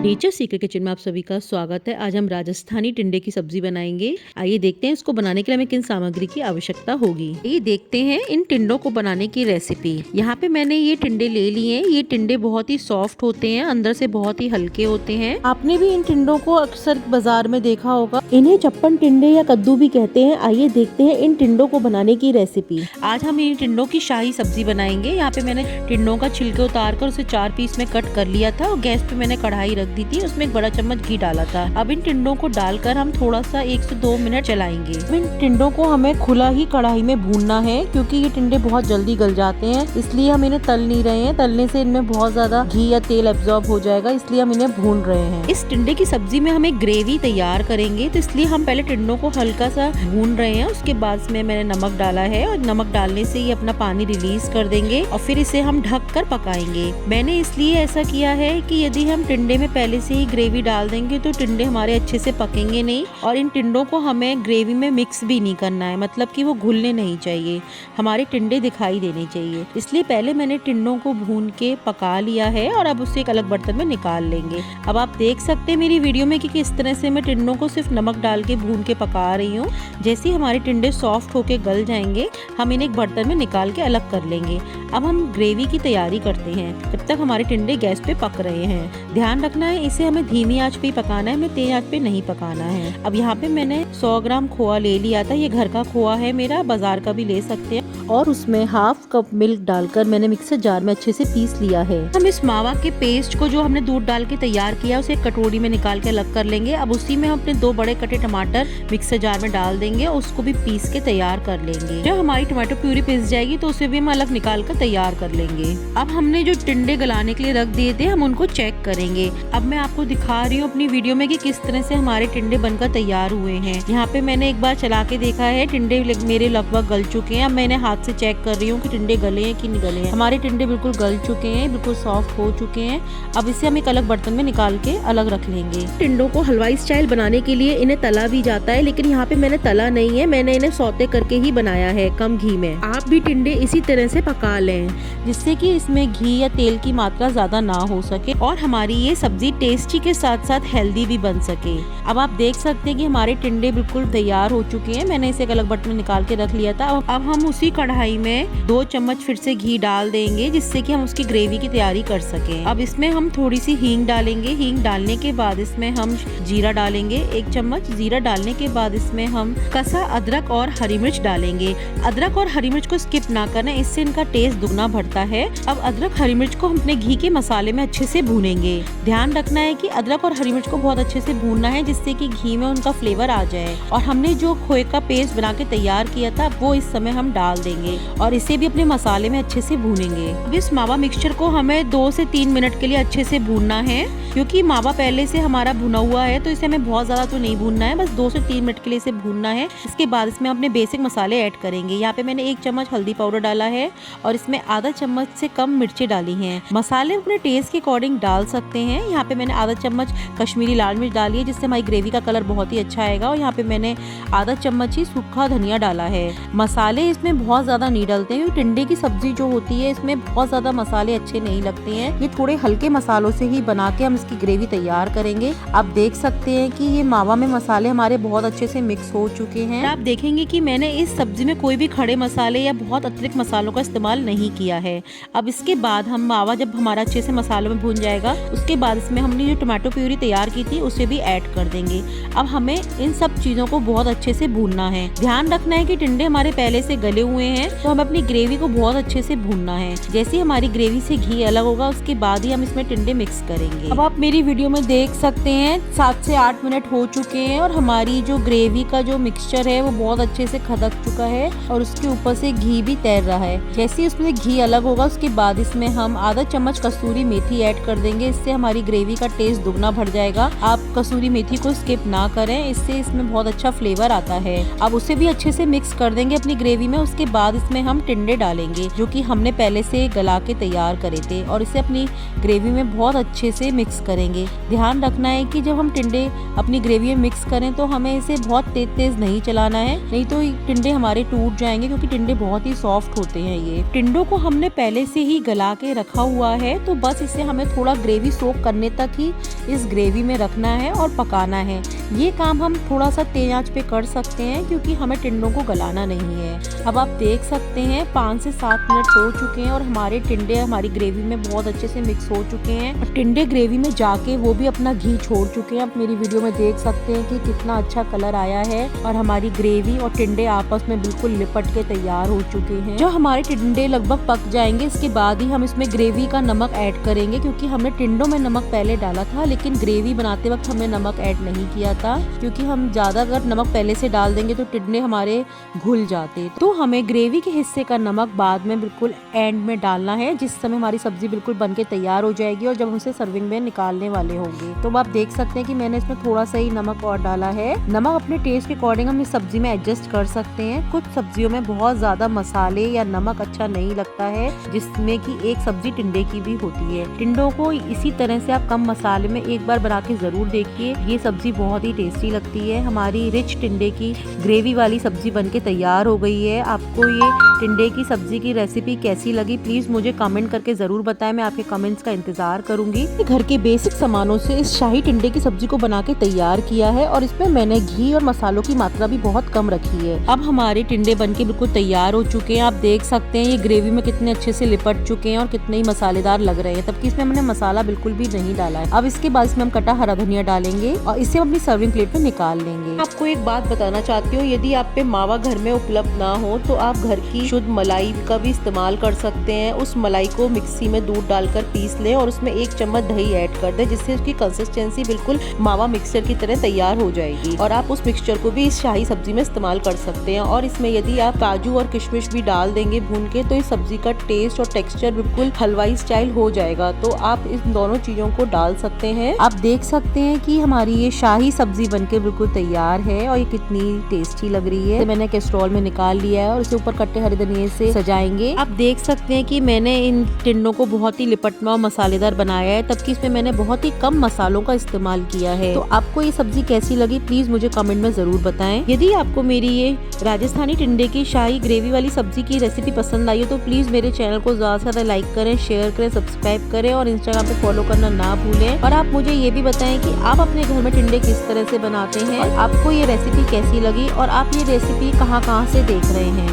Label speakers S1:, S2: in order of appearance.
S1: Nature secret kitchen में आप सभी का स्वागत है। आज हम राजस्थानी टिंडे की सब्जी बनाएंगे। आइए देखते हैं इसको बनाने के लिए हमें किन सामग्री की आवश्यकता होगी। ये देखते हैं इन टिंडों को बनाने की रेसिपी। यहाँ पे मैंने ये टिंडे ले लिए हैं। ये टिंडे बहुत ही सॉफ्ट होते हैं, अंदर से बहुत ही हल्के होते हैं। आपने भी इन टिंडों को अक्सर बाजार में देखा होगा। इन्हें चप्पन टिंडे या कद्दू भी कहते हैं। आइए देखते हैं इन टिंडों को बनाने की रेसिपी। आज हम इन टिंडों की शाही सब्जी बनाएंगे। यहाँ पे मैंने टिंडों का छिलके उतार कर उसे 4 पीस में कट कर लिया था और गैस पे मैंने कढ़ाई रख दी थी। उसमें एक बड़ा चम्मच घी डाला था। अब इन टिंडों को डालकर हम थोड़ा सा 1 से 2 मिनट चलाएंगे। अब इन टिंडों को हमें खुला ही कढ़ाई में भूनना है, क्योंकि ये टिंडे बहुत जल्दी गल जाते हैं, इसलिए हम इन्हें तल नहीं रहे हैं। तलने से इनमें बहुत ज्यादा घी या तेल एब्जॉर्ब हो जाएगा, इसलिए हम इन्हें भून रहे हैं। इस टिंडे की सब्जी में हमें ग्रेवी तैयार करेंगे, तो इसलिए हम पहले टिंडों को हल्का सा भून रहे हैं। उसके बाद इसमें मैंने नमक डाला है और नमक डालने से ये अपना पानी रिलीज कर देंगे और फिर इसे हम ढक कर पकाएंगे। मैंने इसलिए ऐसा किया है कि यदि हम टिंडे में पहले से ही ग्रेवी डाल देंगे तो टिंडे हमारे अच्छे से पकेंगे नहीं, और इन टिंडों को हमें ग्रेवी में मिक्स भी नहीं करना है, मतलब कि वो घुलने नहीं चाहिए, हमारे टिंडे दिखाई देने चाहिए। इसलिए पहले मैंने टिंडों को भून के पका लिया है और अब उसे एक अलग बर्तन में निकाल लेंगे। अब आप देख सकते हैं मेरी वीडियो में कि किस तरह से मैं टिंडों को सिर्फ नमक डाल के भून के पका रही हूँ। जैसे ही हमारे टिंडे सॉफ्ट होके गल जाएंगे, हम इन्हें एक बर्तन में निकाल के अलग कर लेंगे। अब हम ग्रेवी की तैयारी करते हैं, जब तक हमारे टिंडे गैस पे पक रहे हैं। ध्यान रखना है इसे हमें धीमी आंच पे ही पकाना है, हमें तेज आंच पे नहीं पकाना है। अब यहाँ पे मैंने 100 ग्राम खोआ ले लिया था। ये घर का खोआ है मेरा, बाजार का भी ले सकते हैं। और उसमें हाफ कप मिल्क डालकर मैंने मिक्सर जार में अच्छे से पीस लिया है। हम इस मावा के पेस्ट को जो हमने दूध डाल के तैयार किया उसे कटोरी में निकाल के अलग कर लेंगे। अब उसी में हम अपने 2 बड़े कटे टमाटर मिक्सर जार में डाल देंगे और उसको भी पीस के तैयार कर लेंगे। जब हमारी टमाटो प्यूरी पिस जाएगी तो उसे भी हम अलग निकाल कर तैयार कर लेंगे। अब हमने जो टिंडे गलाने के लिए रख दिए थे, हम उनको चेक करेंगे। अब मैं आपको दिखा रही हूँ अपनी वीडियो में कि किस तरह से हमारे टिंडे बनकर तैयार हुए हैं। यहाँ पे मैंने एक बार चला के देखा है, टिंडे मेरे लगभग गल चुके हैं। अब मैंने हाथ से चेक कर रही हूँ कि टिंडे गले हैं कि नहीं गले हैं। हमारे टिंडे बिल्कुल गल चुके हैं, बिल्कुल सॉफ्ट हो चुके हैं। अब इसे हम एक अलग बर्तन में निकाल के अलग रख लेंगे। टिंडों को हलवाई स्टाइल बनाने के लिए इन्हें तला भी जाता है, लेकिन यहाँ पे मैंने तला नहीं है, मैंने इन्हें सौते करके ही बनाया है कम घी में। आप भी टिंडे इसी तरह से पका लें, जिससे कि इसमें घी या तेल की मात्रा ज्यादा ना हो सके और हमारी ये सब्जी टेस्टी के साथ साथ हेल्दी भी बन सके। अब आप देख सकते हैं कि हमारे टिंडे बिल्कुल तैयार हो चुके हैं। मैंने इसे एक अलग बर्तन में निकाल के रख लिया था। अब हम उसी कढ़ाई में 2 चम्मच फिर से घी डाल देंगे, जिससे कि हम उसकी ग्रेवी की तैयारी कर सकें। अब इसमें हम थोड़ी सी हींग डालेंगे। हींग डालने के बाद इसमें हम जीरा डालेंगे 1 चम्मच। जीरा डालने के बाद इसमें हम कसा अदरक और हरी मिर्च डालेंगे। अदरक और हरी मिर्च को स्किप ना करें, इससे इनका टेस्ट दुगना बढ़ता है। अब अदरक हरी मिर्च को हम अपने घी के मसाले में अच्छे से भूनेंगे। ध्यान रखना है कि अदरक और हरी मिर्च को बहुत अच्छे से भूनना है, जिससे कि घी में उनका फ्लेवर आ जाए। और हमने जो खोए का पेस्ट बना के तैयार किया था वो इस समय हम डाल देंगे और इसे भी अपने मसाले में अच्छे से भूनेंगे। अब इस मावा मिक्सचर को हमें 2 से 3 मिनट के लिए अच्छे से भूनना है, क्योंकि मावा पहले से हमारा भुना हुआ है, तो इसे हमें बहुत ज्यादा तो नहीं भूनना है, बस 2 से 3 मिनट के लिए इसे भूनना है। इसके बाद इसमें अपने बेसिक मसाले ऐड करेंगे। यहाँ पे मैंने 1 चम्मच हल्दी पाउडर डाला है और इसमें आधा चम्मच से कम मिर्ची डाली है। मसाले अपने टेस्ट के अकॉर्डिंग डाल सकते हैं। यहाँ पे मैंने आधा चम्मच कश्मीरी लाल मिर्च डाली है, जिससे हमारी ग्रेवी का कलर बहुत ही अच्छा आएगा। और यहाँ पे मैंने आधा चम्मच ही सूखा धनिया डाला है। मसाले इसमें बहुत ज्यादा नहीं डालते हैं, क्योंकि टिंडे की सब्जी जो होती है इसमें बहुत ज्यादा मसाले अच्छे नहीं लगते हैं। ये थोड़े हल्के मसालों से ही बना के हम इसकी ग्रेवी तैयार करेंगे। आप देख सकते हैं कि ये मावा में मसाले हमारे बहुत अच्छे से मिक्स हो चुके हैं। आप देखेंगे कि मैंने इस सब्जी में कोई भी खड़े मसाले या बहुत अतिरिक्त मसालों का इस्तेमाल नहीं किया है। अब इसके बाद हम मावा जब हमारा अच्छे से मसालों में भून जाएगा, उसके बाद इसमें हमने जो टमाटो प्यूरी तैयार की थी उसे भी ऐड कर देंगे। अब हमें इन सब चीजों को बहुत अच्छे से भूनना है। ध्यान रखना है कि टिंडे हमारे पहले से गले हुए हैं, तो हमें अपनी ग्रेवी को बहुत अच्छे से भूनना है। जैसे ही हमारी ग्रेवी से घी अलग होगा, उसके बाद ही हम इसमें टिंडे मिक्स करेंगे। अब आप मेरी वीडियो में देख सकते हैं 7 से 8 मिनट हो चुके हैं और हमारी जो ग्रेवी का जो मिक्सचर है वो बहुत अच्छे से खदक चुका है और उसके ऊपर से घी भी तैर रहा है। जैसे ही उसमें घी अलग होगा, उसके बाद इसमें हम आधा चम्मच कसूरी मेथी ऐड कर देंगे। इससे हमारी ग्रेवी का टेस्ट दुगना बढ़ जाएगा। आप कसूरी मेथी को स्किप ना करें, इससे इसमें बहुत अच्छा फ्लेवर आता है। अब उसे भी अच्छे से मिक्स कर देंगे अपनी ग्रेवी में। उसके बाद इसमें हम टिंडे डालेंगे, जो कि हमने पहले से गला के तैयार करे थे, और इसे अपनी ग्रेवी में बहुत अच्छे से मिक्स करेंगे। ध्यान रखना है कि जब हम टिंडे अपनी ग्रेवी में मिक्स करें तो हमें इसे बहुत तेज नहीं चलाना है, नहीं तो टिंडे हमारे टूट जाएंगे, क्योंकि टिंडे बहुत ही सॉफ्ट होते हैं। ये टिंडों को हमने पहले से ही गला के रखा हुआ है, तो बस इसे हमें थोड़ा ग्रेवी सोक करने तक ही इस ग्रेवी में रखना है और पकाना है। ये काम हम थोड़ा सा तेज आंच पे कर सकते हैं क्योंकि हमें टिंडों को गलाना नहीं है। अब आप देख सकते हैं 5 से 7 मिनट हो चुके हैं और हमारे टिंडे हमारी ग्रेवी में बहुत अच्छे से मिक्स हो चुके हैं और टिंडे ग्रेवी में जाके वो भी अपना घी छोड़ चुके हैं। आप मेरी वीडियो में देख सकते हैं कि कितना अच्छा कलर आया है और हमारी ग्रेवी और टिंडे आपस में बिल्कुल लिपट के तैयार हो चुके हैं। जब हमारे टिंडे लगभग पक जाएंगे इसके बाद ही हम इसमें ग्रेवी का नमक ऐड करेंगे, क्योंकि हमने टिंडों में नमक पहले डाला था लेकिन ग्रेवी बनाते वक्त हमने नमक ऐड नहीं किया था, क्योंकि हम ज्यादा अगर नमक पहले से डाल देंगे तो टिंडे हमारे घुल जाते। तो हमें ग्रेवी के हिस्से का नमक बाद में बिल्कुल एंड में डालना है, जिस समय हमारी सब्जी बिल्कुल बनके तैयार हो जाएगी और जब हम उसे सर्विंग में निकालने वाले होंगे। तो आप देख सकते हैं कि मैंने इसमें थोड़ा सा ही नमक और डाला है। नमक अपने टेस्ट के अकॉर्डिंग हम इस सब्जी में एडजस्ट कर सकते हैं। कुछ सब्जियों में बहुत ज्यादा मसाले या नमक अच्छा नहीं लगता है, जिसमें कि एक सब्जी टिंडे की भी होती है। टिंडों को इसी तरह से आप कम मसाले में एक बार बना के जरूर देखिए, ये सब्जी बहुत ही टेस्टी लगती है। हमारी रिच टिंडे की ग्रेवी वाली सब्जी बनके तैयार हो गई है। आपको ये टिंडे की सब्जी की रेसिपी कैसी लगी प्लीज मुझे कमेंट करके जरूर बताएं, मैं आपके कमेंट्स का इंतजार करूंगी। घर के बेसिक सामानों से इस शाही टिंडे की सब्जी को बना के तैयार किया है और इसमें मैंने घी और मसालों की मात्रा भी बहुत कम रखी है। अब हमारे टिंडे बनके बिल्कुल तैयार हो चुके हैं। आप देख सकते हैं ये ग्रेवी में कितने अच्छे से लिपट चुके हैं और कितने ही मसालेदार लग रहे हैं, तबकि इसमें हमने मसाला बिल्कुल भी नहीं डाला है। अब इसके बाद इसमें हम कटा हरा धनिया डालेंगे और इसे हम अपनी सर्विंग प्लेट में निकाल लेंगे। आपको एक बात बताना चाहती हूँ, यदि आप पे मावा घर में उपलब्ध ना हो तो आप घर की शुद्ध मलाई का भी इस्तेमाल कर सकते हैं। उस मलाई को मिक्सी में दूध डालकर पीस लें और उसमें 1 चम्मच दही ऐड कर दें, जिससे उसकी कंसिस्टेंसी बिल्कुल मावा मिक्सचर की तरह तैयार हो जाएगी और आप उस मिक्सचर को भी इस शाही सब्जी में इस्तेमाल कर सकते हैं। और इसमें यदि आप काजू और किशमिश भी डाल देंगे भून के तो इस सब्जी का टेस्ट और टेक्सचर बिल्कुल हलवाई स्टाइल हो जाएगा। तो आप इन दोनों चीजों को डाल सकते हैं। आप देख सकते हैं कि हमारी ये शाही सब्जी बनके बिल्कुल तैयार है और ये कितनी टेस्टी लग रही है। मैंने कैस्ट्रोल में निकाल लिया है और इसके ऊपर कट्टे हरे धनिये से सजाएंगे। आप देख सकते हैं कि मैंने इन टिंडों को बहुत ही लिपटमा और मसालेदार बनाया है, तबकि इसमें मैंने बहुत ही कम मसालों का इस्तेमाल किया है। तो आपको ये सब्जी कैसी लगी प्लीज मुझे कमेंट में जरूर बताएं। यदि आपको मेरी ये राजस्थानी टिंडे की शाही ग्रेवी वाली सब्जी की रेसिपी पसंद आई हो तो प्लीज मेरे चैनल को ज्यादा से ज्यादा लाइक करें, शेयर करें, सब्सक्राइब करें और इंस्टाग्राम पे फॉलो करना ना भूलें। और आप मुझे ये भी बताएं कि आप अपने घर में टिंडे किस तरह से बनाते हैं और आपको ये रेसिपी कैसी लगी और आप ये रेसिपी कहाँ से देख रहे हैं।